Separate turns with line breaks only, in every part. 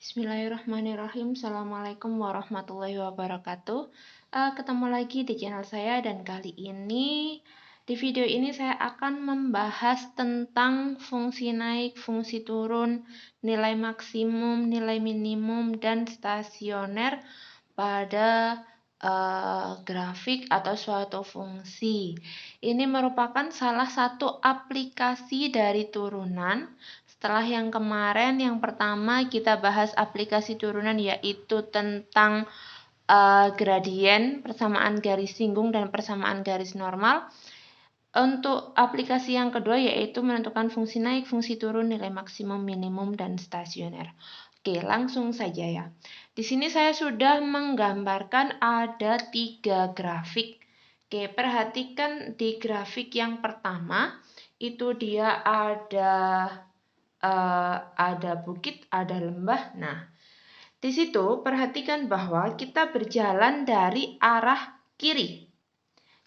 Bismillahirrahmanirrahim. Assalamualaikum warahmatullahi wabarakatuh. Ketemu lagi di channel saya, dan kali ini di video ini saya akan membahas tentang fungsi naik, fungsi turun, nilai maksimum, nilai minimum, dan stasioner pada grafik atau suatu fungsi. Ini merupakan salah satu aplikasi dari turunan. Setelah yang kemarin, yang pertama kita bahas aplikasi turunan, yaitu tentang gradien, persamaan garis singgung, dan persamaan garis normal. Untuk aplikasi yang kedua yaitu menentukan fungsi naik, fungsi turun, nilai maksimum, minimum, dan stasioner. Oke, langsung saja ya. Di sini saya sudah menggambarkan ada 3 grafik. Oke, perhatikan di grafik yang pertama itu dia ada bukit, ada lembah. Nah, di situ perhatikan bahwa kita berjalan dari arah kiri.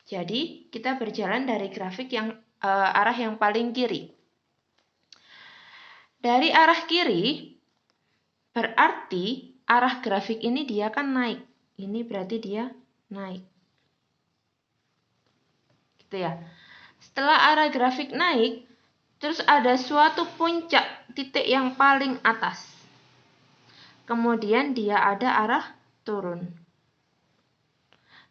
Jadi, kita berjalan dari grafik yang arah yang paling kiri. Dari arah kiri, berarti arah grafik ini dia kan naik. Ini berarti dia naik. Gitu ya. Setelah arah grafik naik, terus ada suatu puncak titik yang paling atas. Kemudian dia ada arah turun.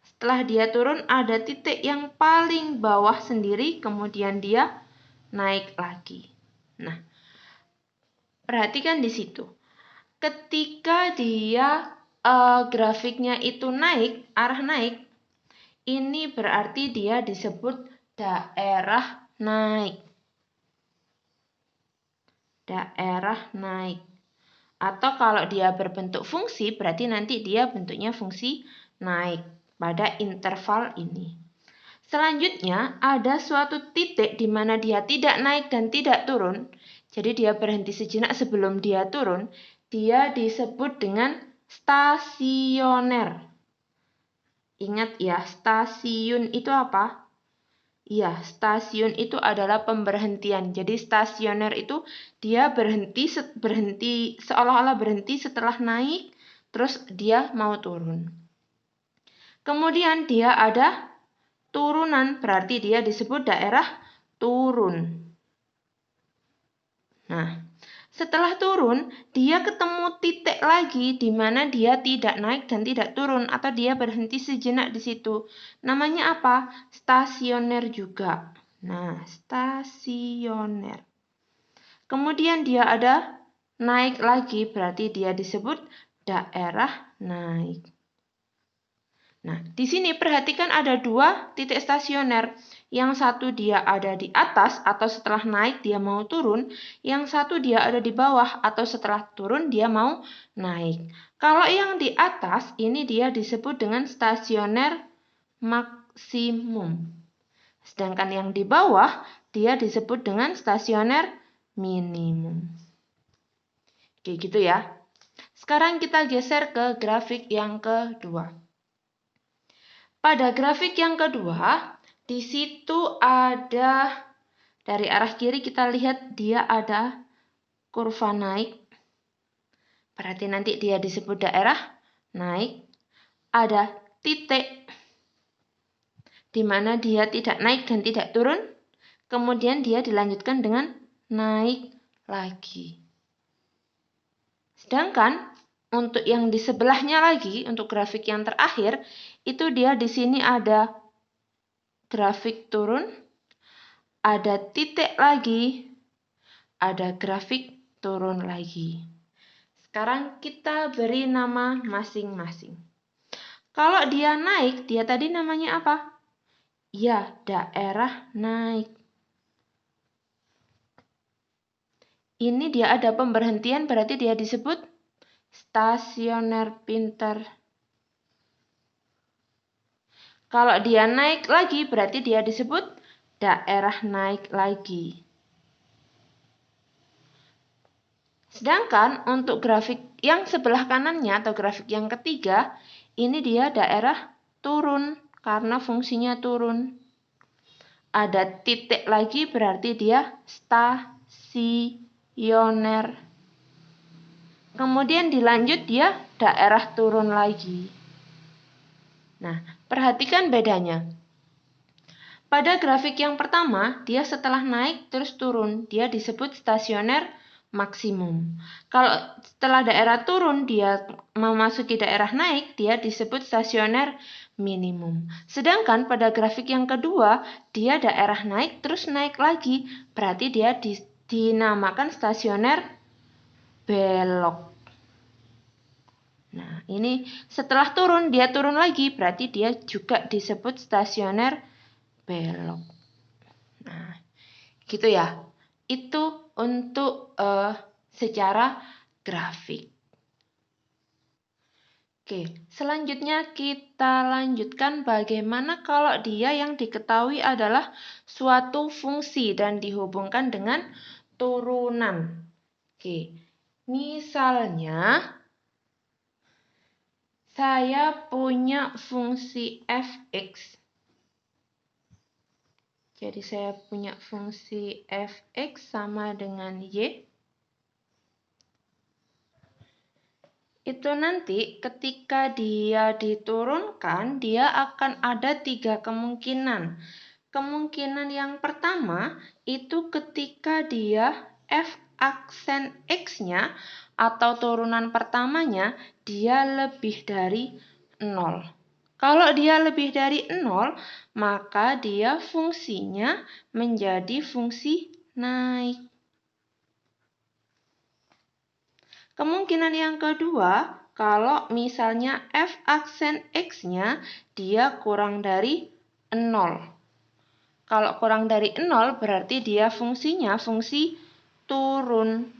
Setelah dia turun, ada titik yang paling bawah sendiri, kemudian dia naik lagi. Nah, perhatikan di situ. Ketika dia grafiknya itu naik, arah naik, ini berarti dia disebut daerah naik. Daerah naik. Atau kalau dia berbentuk fungsi, berarti nanti dia bentuknya fungsi naik pada interval ini. Selanjutnya, ada suatu titik di mana dia tidak naik dan tidak turun. Jadi dia berhenti sejenak sebelum dia turun. Dia disebut dengan stasioner. Ingat ya, stasiun itu apa? Ya, stasiun itu adalah pemberhentian. Jadi stasioner itu dia berhenti seolah-olah berhenti setelah naik, terus dia mau turun. Kemudian dia ada turunan, berarti dia disebut daerah turun. Nah, setelah turun, dia ketemu titik lagi di mana dia tidak naik dan tidak turun, atau dia berhenti sejenak di situ. Namanya apa? Stasioner juga. Nah, stasioner. Kemudian dia ada naik lagi, berarti dia disebut daerah naik. Nah, di sini perhatikan ada 2 titik stasioner. Yang satu dia ada di atas atau setelah naik dia mau turun. Yang satu dia ada di bawah atau setelah turun dia mau naik. Kalau yang di atas ini dia disebut dengan stasioner maksimum. Sedangkan yang di bawah dia disebut dengan stasioner minimum. Oke, gitu ya. Sekarang kita geser ke grafik yang kedua. Pada grafik yang kedua, di situ ada dari arah kiri kita lihat dia ada kurva naik. Berarti nanti dia disebut daerah naik. Ada titik di mana dia tidak naik dan tidak turun. Kemudian dia dilanjutkan dengan naik lagi. Sedangkan untuk yang di sebelahnya lagi, untuk grafik yang terakhir, itu dia di sini ada grafik turun, ada titik lagi, ada grafik turun lagi. Sekarang kita beri nama masing-masing. Kalau dia naik, dia tadi namanya apa? Ya, daerah naik. Ini dia ada pemberhentian, berarti dia disebut stasioner pinter. Kalau dia naik lagi, berarti dia disebut daerah naik lagi. Sedangkan untuk grafik yang sebelah kanannya atau grafik yang ketiga, ini dia daerah turun karena fungsinya turun. Ada titik lagi berarti dia stasioner. kemudian dilanjut dia daerah turun lagi. Nah, perhatikan bedanya. Pada grafik yang pertama, dia setelah naik terus turun, dia disebut stasioner maksimum. Kalau setelah daerah turun, dia memasuki daerah naik, dia disebut stasioner minimum. Sedangkan pada grafik yang kedua, dia daerah naik terus naik lagi, berarti dia dinamakan stasioner belok. Nah, ini setelah turun, dia turun lagi, berarti dia juga disebut stasioner belok. Nah, gitu ya. Itu untuk secara grafik. Oke, selanjutnya kita lanjutkan bagaimana kalau dia yang diketahui adalah suatu fungsi dan dihubungkan dengan turunan. Oke, misalnya saya punya fungsi f(x). Jadi saya punya fungsi f(x) sama dengan y. Itu nanti ketika dia diturunkan, dia akan ada 3 kemungkinan. Kemungkinan yang pertama itu ketika dia f aksen x-nya atau turunan pertamanya dia lebih dari 0. Kalau dia lebih dari 0, maka dia fungsinya menjadi fungsi naik. Kemungkinan yang kedua, kalau misalnya f aksen x-nya dia kurang dari 0. Kalau kurang dari 0 berarti dia fungsinya fungsi turun.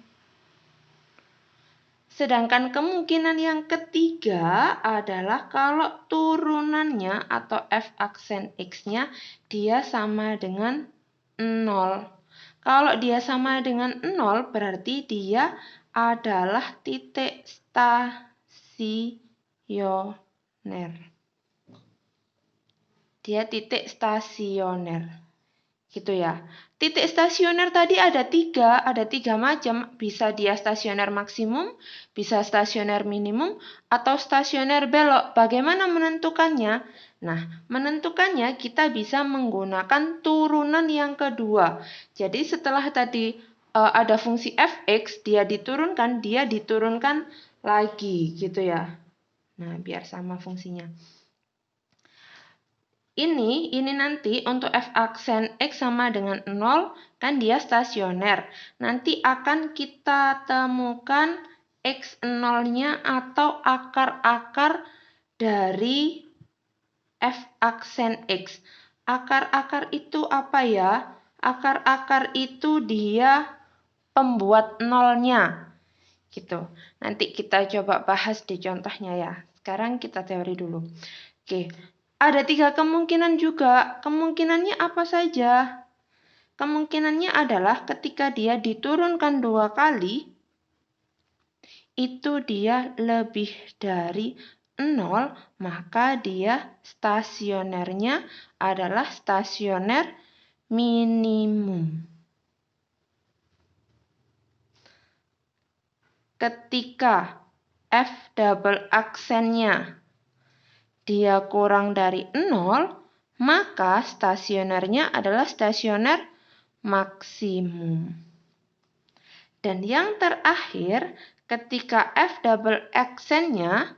Sedangkan kemungkinan yang ketiga adalah kalau turunannya atau f aksen x-nya dia sama dengan 0. Kalau dia sama dengan 0 berarti dia adalah titik stasioner. Dia titik stasioner. Gitu ya. Titik stasioner tadi ada tiga macam. Bisa dia stasioner maksimum, bisa stasioner minimum, atau stasioner belok. Bagaimana menentukannya? Nah, menentukannya kita bisa menggunakan turunan yang kedua. Jadi setelah tadi ada fungsi f(x), dia diturunkan lagi gitu ya. Nah, biar sama fungsinya. Ini nanti untuk f aksen x sama dengan 0, kan dia stasioner. Nanti akan kita temukan x0-nya atau akar-akar dari f aksen x. Akar-akar itu apa ya? Akar-akar itu dia pembuat nolnya. Gitu. Nanti kita coba bahas di contohnya ya. Sekarang kita teori dulu. Oke. Ada 3 kemungkinan juga. Kemungkinannya apa saja? Kemungkinannya adalah ketika dia diturunkan 2 kali, itu dia lebih dari 0, maka dia stasionernya adalah stasioner minimum. Ketika f double aksennya dia kurang dari 0, maka stasionernya adalah stasioner maksimum. Dan yang terakhir, ketika f double aksennya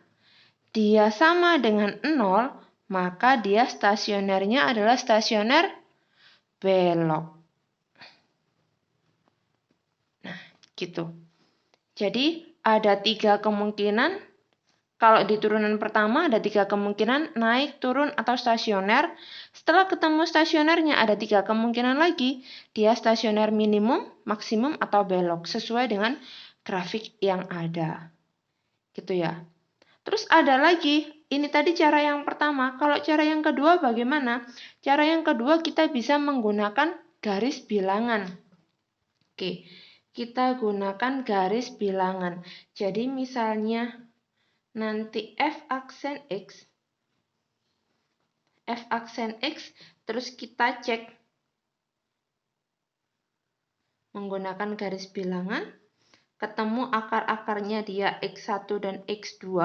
dia sama dengan 0, maka dia stasionernya adalah stasioner belok. Nah, gitu. Jadi ada 3 kemungkinan. Kalau di turunan pertama ada 3 kemungkinan, naik, turun, atau stasioner. Setelah ketemu stasionernya ada 3 kemungkinan lagi. Dia stasioner minimum, maksimum, atau belok. Sesuai dengan grafik yang ada. Gitu ya. Terus ada lagi, ini tadi cara yang pertama. Kalau cara yang kedua bagaimana? Cara yang kedua kita bisa menggunakan garis bilangan. Oke, kita gunakan garis bilangan. Jadi misalnya nanti f aksen x, terus kita cek menggunakan garis bilangan. ketemu akar-akarnya dia X1 dan X2.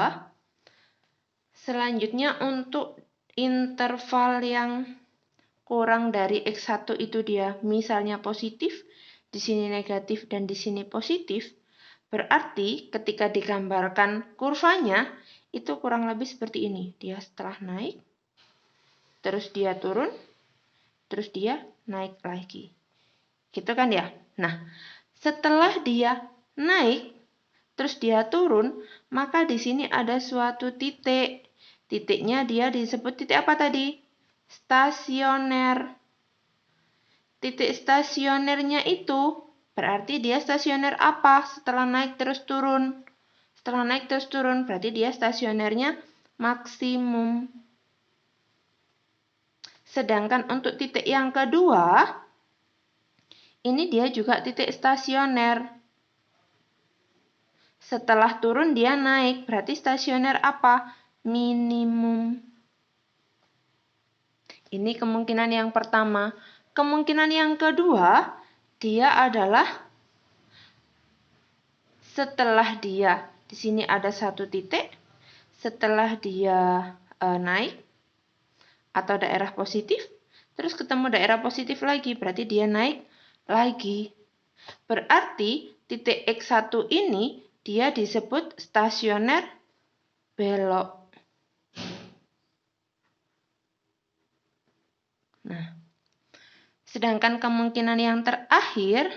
Selanjutnya untuk interval yang kurang dari X1 itu dia misalnya positif, di sini negatif dan di sini positif. Berarti ketika digambarkan kurvanya itu kurang lebih seperti ini. Dia setelah naik, terus dia turun, terus dia naik lagi. Gitu kan ya? Nah, setelah dia naik, terus dia turun, maka di sini ada suatu titik. Titiknya dia disebut titik apa tadi? Stasioner. Titik stasionernya itu berarti dia stasioner apa? Setelah naik terus turun. Setelah naik terus turun, berarti dia stasionernya maksimum. Sedangkan untuk titik yang kedua, ini dia juga titik stasioner. Setelah turun dia naik, berarti stasioner apa? Minimum. Ini kemungkinan yang pertama. Kemungkinan yang kedua, dia adalah setelah dia, di sini ada satu titik, setelah dia naik atau daerah positif, terus ketemu daerah positif lagi, berarti dia naik lagi. Berarti titik X1 ini dia disebut stasioner belok. Nah, sedangkan kemungkinan yang terakhir,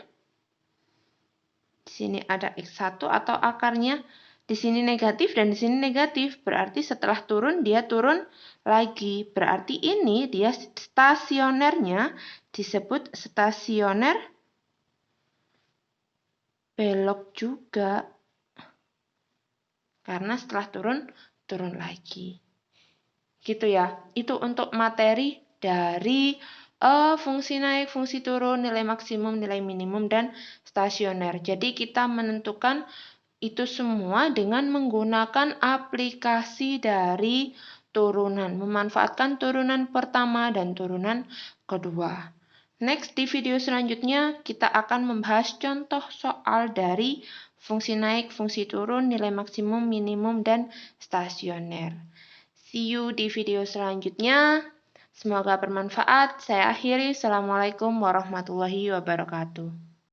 di sini ada X1 atau akarnya, di sini negatif dan di sini negatif. Berarti setelah turun, dia turun lagi. Berarti ini dia stasionernya disebut stasioner belok juga. Karena setelah turun, turun lagi. Gitu ya. Itu untuk materi dari fungsi naik, fungsi turun, nilai maksimum, nilai minimum, dan stasioner. Jadi kita menentukan itu semua dengan menggunakan aplikasi dari turunan. Memanfaatkan turunan pertama dan turunan kedua. Next, di video selanjutnya kita akan membahas contoh soal dari fungsi naik, fungsi turun, nilai maksimum, minimum, dan stasioner. See you di video selanjutnya. Semoga bermanfaat. Saya akhiri. Assalamualaikum warahmatullahi wabarakatuh.